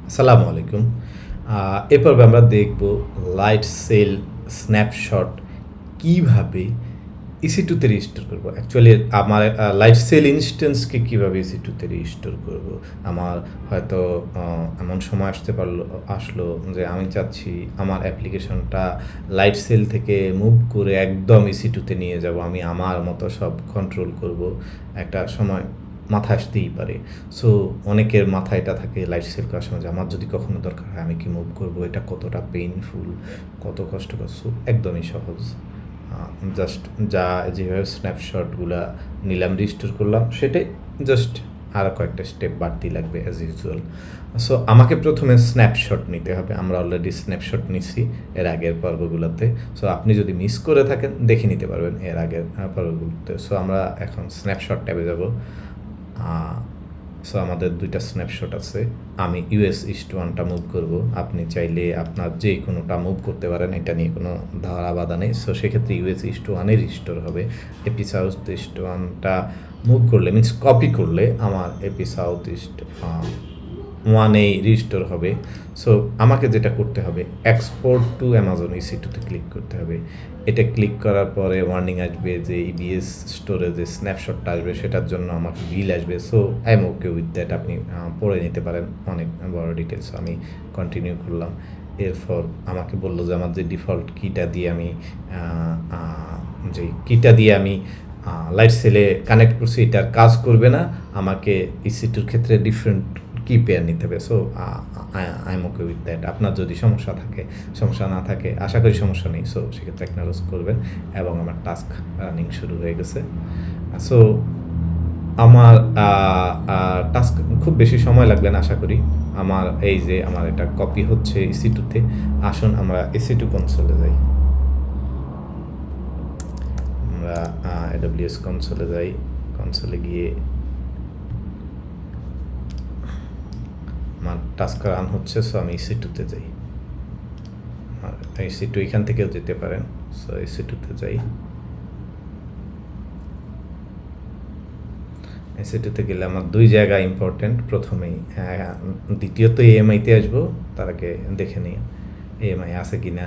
আসসালামু আলাইকুম। এ পর্বে আমরা দেখব লাইট সেল স্ন্যাপশট কিভাবে EC2 তে রিস্টোর করব। অ্যাকচুয়ালি আমার লাইট সেল ইনস্ট্যান্সকে কিভাবে EC2 তে রিস্টোর করব। আমার হয়তো এমন সময় আসলো যে আমি চাচ্ছি আমার অ্যাপ্লিকেশনটা লাইট সেল থেকে মুভ করে একদম EC2 তে নিয়ে যাব। আমি আমার মতো সব কন্ট্রোল করব। একটা সময় মাথায় আসতেই পারে। সো অনেকের মাথায় এটা থাকে লাইফ সেল করার সময় যে আমার যদি কখনো দরকার হয় আমি কি মুভ করবো, এটা কতটা পেইনফুল, কত কষ্টকর। সো একদমই সহজ। জাস্ট যেভাবে স্ন্যাপশটগুলা নিলাম, রিস্টোর করলাম, সেটাই জাস্ট আরও কয়েকটা স্টেপ বাড়তি লাগবে অ্যাজ ইউজুয়াল। সো আমাকে প্রথমে স্ন্যাপশট নিতে হবে। আমরা অলরেডি স্ন্যাপশট নিছি এর আগের পর্বগুলোতে। সো আপনি যদি মিস করে থাকেন দেখে নিতে পারবেন এর আগের পর্বগুলোতে। সো আমরা এখন স্ন্যাপশট ট্যাবে যাব। সো আমাদের দুইটা স্ন্যাপশট আছে। আমি US ইস্ট ওয়ানটা মুভ করব। আপনি চাইলে আপনার যে কোনোটা মুভ করতে পারেন, এটা নিয়ে কোনো ধারা বাধা নেই। সো সেক্ষেত্রে US ইস্ট ওয়ানে রিস্টোর হবে। এপি সাউথ ইস্ট ওয়ানটা মুভ করলে মিনস কপি করলে আমার এপি সাউথ ইস্ট ওয়ানেই রিস্টোর হবে। সো আমাকে যেটা করতে হবে, এক্সপোর্ট টু অ্যামাজন EC2তে ক্লিক করতে হবে। এটা ক্লিক করার পরে ওয়ার্নিং আসবে যে EBS স্টোরে যে স্ন্যাপশটটা আসবে সেটার জন্য আমাকে বিল আসবে। So I am okay with that. আপনি পড়ে নিতে পারেন, অনেক বড় ডিটেলস। আমি কন্টিনিউ করলাম। এরপর আমাকে বললো যে আমার যে ডিফল্ট কিটা দিয়ে আমি যে কিটা দিয়ে আমি লাইট সেলে কানেক্ট করছি এটার কাজ করবে না। আমাকে EC2র ক্ষেত্রে ডিফারেন্ট কি পেয়ার নিতে হবে। So I am okay with that. আপনার যদি সমস্যা না থাকে, আশা করি সমস্যা নেই। সো সেক্ষেত্রে অ্যাকনোলেজ করবেন এবং আমার টাস্ক রানিং শুরু হয়ে গেছে। সো আমার টাস্ক খুব বেশি সময় লাগবে না আশা করি। এই যে আমার এটা কপি হচ্ছে EC2তে। আসুন আমরা EC2 কনসোলে যাই। আমরা AWS কনসোলে যাই। কনসোলে গিয়ে আমার টাস্ক রান হচ্ছে। সো আমি EC2তে যাই। EC2 এখান থেকেও যেতে পারেন। সো EC2তে যাই। EC2তে গেলে আমার দুই জায়গা ইম্পর্টেন্ট। প্রথমেই দ্বিতীয়ত EMI-তে আসবো। তার আগে দেখে নিই EMI আছে কি না।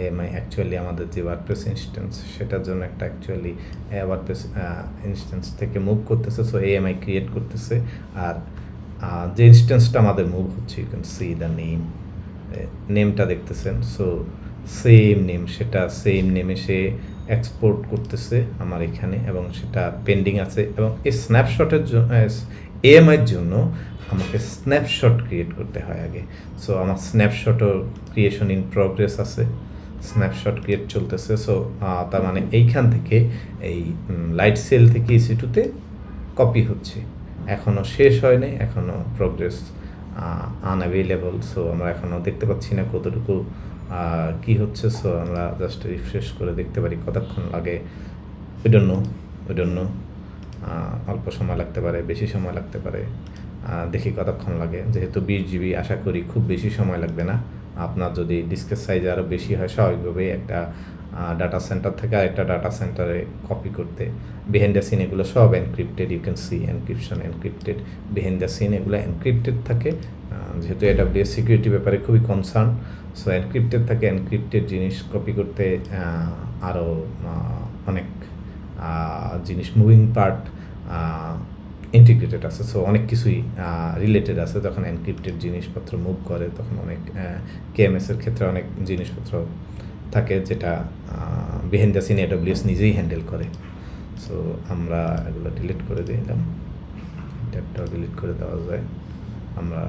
EMI অ্যাকচুয়ালি আমাদের যে ওয়ার্ডপ্রেস ইনস্ট্যান্স সেটার জন্য একটা অ্যাকচুয়ালি ওয়ার্ডপ্রেস ইনস্ট্যান্স থেকে মুভ করতেছে। সো EMI ক্রিয়েট করতেছে। আর যে ইনস্ট্যান্সটা আমাদের মুভ হচ্ছে, ইউ ক্যান সি দ্য নেমটা দেখতেছেন। সো সেম নেমে সে এক্সপোর্ট করতেছে আমার এখানে এবং সেটা পেন্ডিং আছে। এবং এই স্ন্যাপশটের জন্য EMI-র জন্য আমাকে স্ন্যাপশট ক্রিয়েট করতে হয় আগে। সো আমার স্ন্যাপশটও ক্রিয়েশন ইন প্রগ্রেস আছে, স্ন্যাপশট ক্রিয়েট চলতেছে। সো তার মানে এইখান থেকে এই লাইট সেল থেকে EC2-তে কপি হচ্ছে, এখনও শেষ হয় নাই, এখনও প্রগ্রেস আনঅ্যাভেলেবল। সো আমরা এখনও দেখতে পাচ্ছি না কতটুকু কী হচ্ছে। সো আমরা জাস্ট রিফ্রেশ করে দেখতে পারি কতক্ষণ লাগে। ওই ডোন্ট নো। অল্প সময় লাগতে পারে, বেশি সময় লাগতে পারে। দেখি কতক্ষণ লাগে। যেহেতু 20 GB, আশা করি খুব বেশি সময় লাগবে না। আপনার যদি ডিস্কের সাইজ আরও বেশি হয়, স্বাভাবিকভাবেই একটা ডাটা সেন্টার থেকে আরেকটা ডাটা সেন্টারে কপি করতে বিহাইন্ড দ্য সিন এগুলো সব encrypted. You can see encryption encrypted, behind the scene এগুলো এনক্রিপ্টেড থাকে। যেহেতু AWS সিকিউরিটি ব্যাপারে খুবই কনসার্ন, সো এনক্রিপ্টেড থাকে। এনক্রিপ্টেড জিনিস কপি করতে আরও অনেক জিনিস, মুভিং পার্ট ইন্টিগ্রেটেড আছে। সো অনেক কিছুই রিলেটেড আছে। যখন এনক্রিপ্টেড জিনিসপত্র মুভ করে তখন অনেক KMS-এর ক্ষেত্রে অনেক জিনিসপত্র থাকে যেটা বিহাইন্ড দ্য সিন AWS নিজেই হ্যান্ডেল করে। সো আমরা এগুলো ডিলিট করে দিলাম। ট্যাবটাও ডিলিট করে দেওয়া যায়। আমরা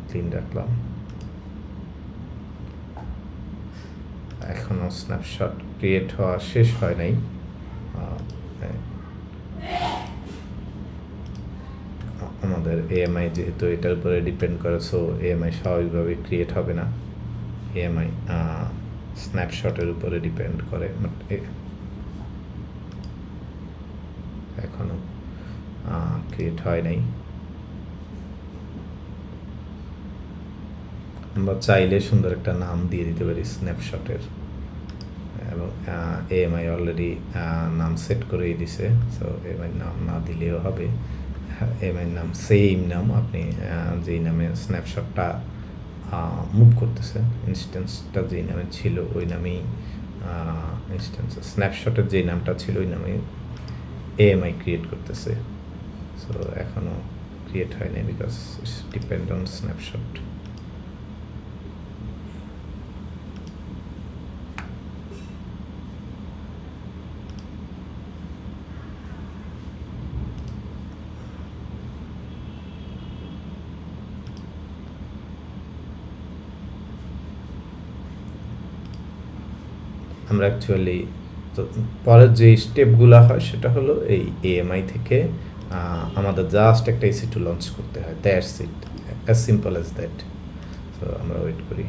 ক্লিন রাখলাম। এখনও স্ন্যাপশট ক্রিয়েট হওয়া শেষ হয় নাই। আমাদের EMI যেহেতু এটার উপরে ডিপেন্ড করে, সো EMI স্বাভাবিকভাবে ক্রিয়েট হবে না। EMI স্ন্যাপশটের উপরে ডিপেন্ড করে। বাট এখনও ক্রিয়েট হয় নাই। আমরা চাইলে সুন্দর একটা নাম দিয়ে দিতে পারি স্ন্যাপশটের, এবং EMI অলরেডি নাম সেট করেই দিছে। সো EMI নাম না দিলেও হবে। এমআই নাম সেম নাম, আপনি যেই নামে স্ন্যাপশটটা মুভ করতেছেন, ইনস্ট্যান্সটা যেই নামে ছিল ওই নামেই ইনস্ট্যান্স স্ন্যাপশটের যেই নামটা ছিল ওই নামেই এএমআই ক্রিয়েট করতেছে। সো এখনও ক্রিয়েট হয়নি because it's depend on snapshot. আমরা অ্যাকচুয়ালি তো পরের যে স্টেপগুলো হয় সেটা হলো এই এএমআই থেকে আমাদের জাস্ট একটা EC2 লঞ্চ করতে হয়, that's it, as simple as that. তো আমরা ওয়েট করি,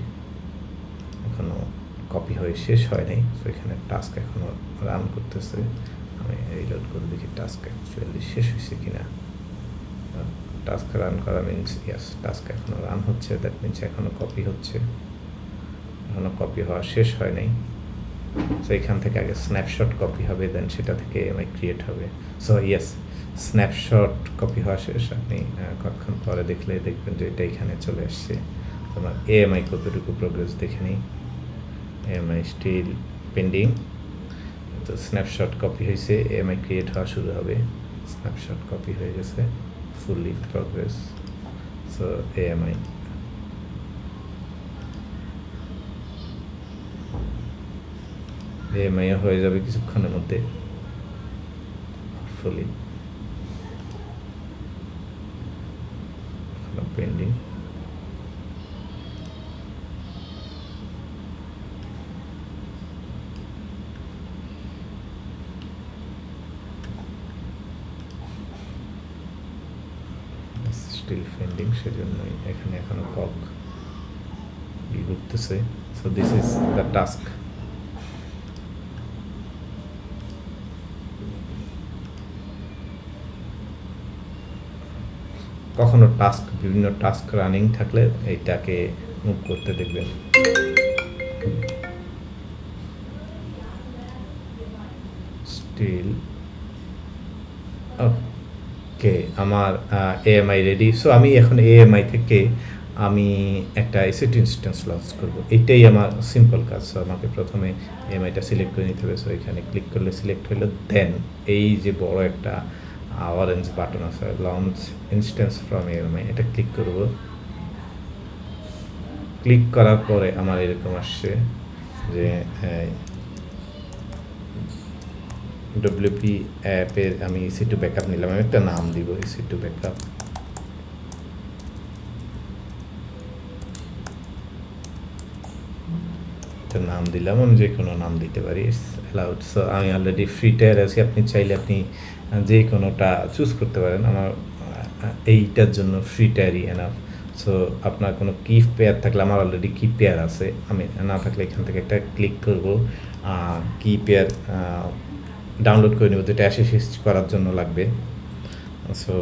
এখনও কপি হয়ে শেষ হয় নাই। তো এখানে টাস্ক এখনও রান করতেছে, আমি রিলোড করে দেখি টাস্ক অ্যাকচুয়ালি শেষ হয়েছে কিনা। টাস্ক রান করা মিনস ইয়াস, টাস্ক এখনও রান হচ্ছে, দ্যাট মিনস এখনও কপি হচ্ছে, এখনও কপি হওয়া শেষ হয় নাই। সো এখান থেকে আগে স্ন্যাপশট কপি হবে, দেন সেটা থেকে এএমআই ক্রিয়েট হবে। সো ইয়েস, স্ন্যাপশট কপি হওয়া শেষ, আপনি কতক্ষণ পরে দেখলে দেখবেন যে এটা এখানে চলে আসছে। তোমার এএমআই কতটুকু প্রোগ্রেস দেখে নিই। এএমআই স্টিল পেন্ডিং, তো স্ন্যাপশট কপি হয়েছে, এএমআই ক্রিয়েট হওয়া শুরু হবে। স্ন্যাপশট কপি হয়ে গেছে, fully progress. So AMI AMI হয়ে যাবে কিছুক্ষণের মধ্যে ফুলি। পেন্ডিং, স্টিল পেন্ডিং, সেজন্যই এখানে এখনো কক ঘুরতেছে। So this is the task. কখনো টাস্ক বিভিন্ন টাস্ক রানিং থাকলে এইটাকে মুভ করতে দেখবেন। স্টিল ওকে, আমার এএমআই রেডি। সো আমি এখন এএমআই থেকে আমি একটা EC2 ইনস্ট্যান্স লঞ্চ করব, এটাই আমার সিম্পল কাজ। সো আমাকে প্রথমে এএমআইটা সিলেক্ট করে নিতে হবে। সো এখানে ক্লিক করলে সিলেক্ট হলো, দেন এই যে বড় একটা অরেঞ্জ বাটন আছে লঞ্চ ইনস্ট্যান্স ফ্রম এএমআই, এটা ক্লিক করব। ক্লিক করার পরে আমার এরকম আসছে যে ডব্লিউপি অ্যাপের আমি EC2 ব্যাকআপ নিলাম, আমি একটা নাম দিব EC2 ব্যাকআপ। একটা নাম দিলাম, আমি যে কোনো নাম দিতে পারি, অ্যালাউড। সো আমি অলরেডি ফ্রি টায়ার আছি, আপনি চাইলে আপনি যে কোনোটা চুজ করতে পারেন। আমার এইটার জন্য ফ্রি টায়ারই এনাফ। সো আপনার কোনো কি পেয়ার থাকলে, আমার অলরেডি কি পেয়ার আছে, আমি না থাকলে এখান থেকে একটা ক্লিক করব, কি পেয়ার ডাউনলোড করে নেব, যেটা অ্যাসেস করার জন্য লাগবে। সো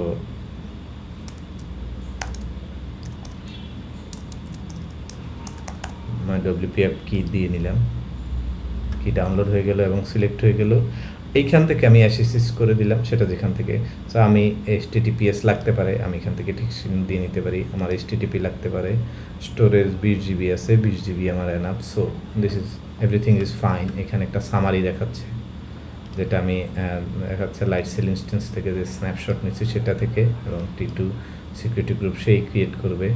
ডব্লিউপি অ্যাপ কি দিয়ে নিলাম, কি ডাউনলোড হয়ে গেল এবং সিলেক্ট হয়ে গেল। এইখান থেকে আমি অ্যাসেস করে দিলাম সেটা যেখান থেকে। সো আমি HTTPS লাগতে পারে, আমি এখান থেকে ঠিক দিয়ে নিতে পারি। আমার HTTP লাগতে পারে, স্টোরেজ 20 GB আছে, 20 GB আমার enough. So this is everything is fine. এখানে একটা সামারি দেখাচ্ছে, যেটা আমি দেখাচ্ছে লাইটসেল ইনস্ট্যান্স থেকে যে স্ন্যাপশট নিচ্ছি সেটা থেকে, এবং T2 সিকিউরিটি গ্রুপ সেই ক্রিয়েট করবে,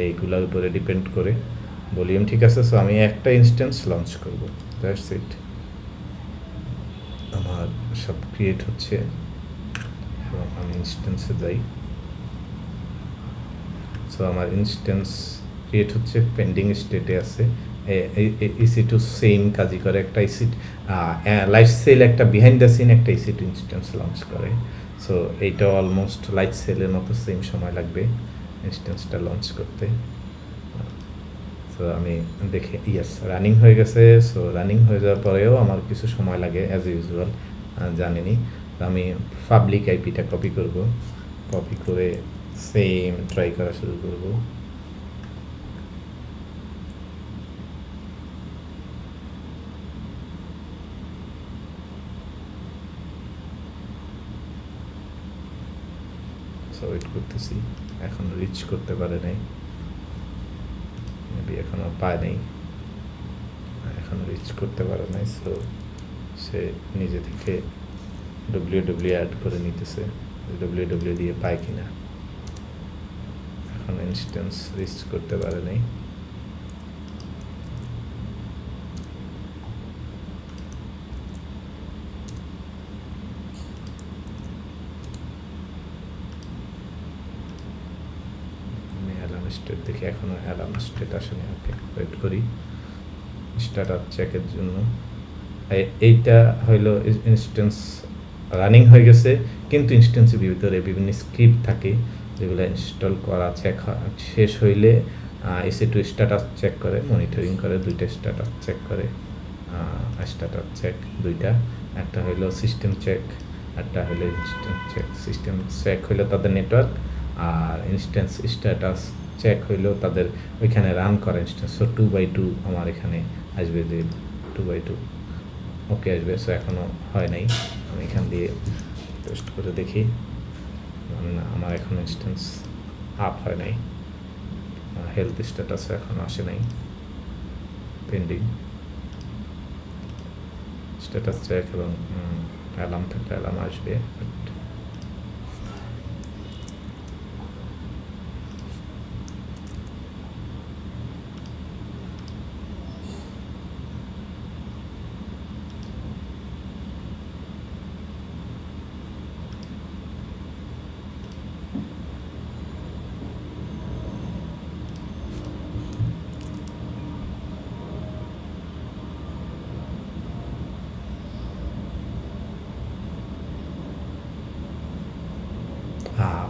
এইগুলোর উপরে ডিপেন্ড করে। ভলিউম ঠিক আছে। সো আমি একটা ইনস্ট্যান্স লঞ্চ করব, দ্যাটস ইট। আমার সব ক্রিয়েট হচ্ছে এবং আমি ইনস্ট্যান্সে যাই। সো আমার ইনস্ট্যান্স ক্রিয়েট হচ্ছে, পেন্ডিং স্টেটে আছে। EC2 সেম কাজই করে, একটা লাইটসেল একটা বিহাইন্ড দ্য সিন একটা EC2 ইনস্ট্যান্স লঞ্চ করে। সো এইটা অলমোস্ট লাইটসেলের মতো সেম সময় লাগবে ইনস্ট্যান্সটা লঞ্চ করতে। সো আমি দেখে ইয়েস রানিং হয়ে গেছে। সো রানিং হয়ে যাওয়ার পরেও আমার কিছু সময় লাগে অ্যাজ ইউজুয়াল, জানিনি। আমি পাবলিক আইপিটা কপি করব, কপি করে সেম ট্রাই করা শুরু করব। সো সো ওয়েট করতেছি, এখন রিচ করতে পারে নাই, মেবি এখনও পায় নাই, এখন রিচ করতে পারে নাই। সো সে নিজে থেকে ডব্লিউ অ্যাড করে নিতেছে, ডব্লিউ দিয়ে পায় কিনা। এখন ইনস্ট্যান্স রিচ করতে পারে নাই। স্টেট দেখি, এখনো অ্যালার্ম স্টেট আসেনি। ওকে, ওয়েট করি স্টার্টার চেকের জন্য। এইটা হইলো ইনস্ট্যান্স রানিং হয়ে গেছে, কিন্তু ইনস্ট্যান্সের ভিতরে বিভিন্ন স্ক্রিপ্ট থাকে যেগুলো ইনস্টল করা চেক শেষ হইলে EC2 স্ট্যাটাস চেক করে, মনিটরিং করে, দুইটা স্ট্যাটাস চেক করে। স্ট্যাটাস চেক দুইটা, একটা হইলো সিস্টেম চেক, একটা হইলো ইনস্ট্যান্স চেক। সিস্টেম চেক হইলো তাদের নেটওয়ার্ক, আর ইনস্ট্যান্স স্ট্যাটাস চেক হইলেও তাদের ওইখানে রান করা ইনস্ট্যান্স। সো 2/2 আমার এখানে আসবে, যে 2/2 ওকে আসবে। সো এখনও হয় নাই, আমি এখান দিয়ে টেস্ট করে দেখি। আমার এখন ইনস্ট্যান্স আপ হয় নাই, হেলথ স্ট্যাটাসও এখনও আসে নাই, পেন্ডিং। স্ট্যাটাস চেক এবং অ্যালার্ম থেকে অ্যালার্ম আসবে।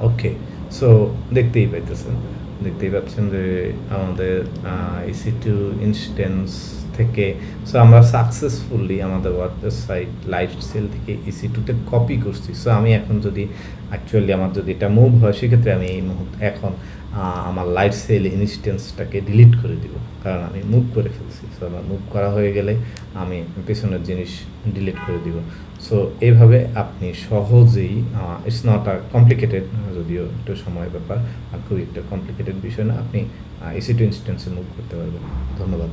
ওকে, সো দেখতেই পাচ্ছেন যে আমাদের EC2 ইনস্ট্যান্স থেকে, সো আমরা সাকসেসফুলি আমাদের ওয়েবসাইট লাইটসেল থেকে EC2-তে কপি করছি। সো আমি এখন যদি অ্যাকচুয়ালি আমার যদি এটা মুভ হয়, সেক্ষেত্রে আমি এই মুহূর্তে এখন আমার লাইটসেল ইনস্ট্যান্সটাকে ডিলিট করে দিব, কারণ আমি মুভ করে ফেলছি। সো আমার মুভ করা হয়ে গেলে আমি পেছনের জিনিস ডিলিট করে দিব। সো এইভাবে আপনি সহজেই, ইটস নট আ কমপ্লিকেটেড, যদিও একটু সময় ব্যাপার, আর খুবই একটা কমপ্লিকেটেড বিষয় না, আপনি EC2 ইনস্ট্যান্সে মুভ করতে পারবেন। ধন্যবাদ।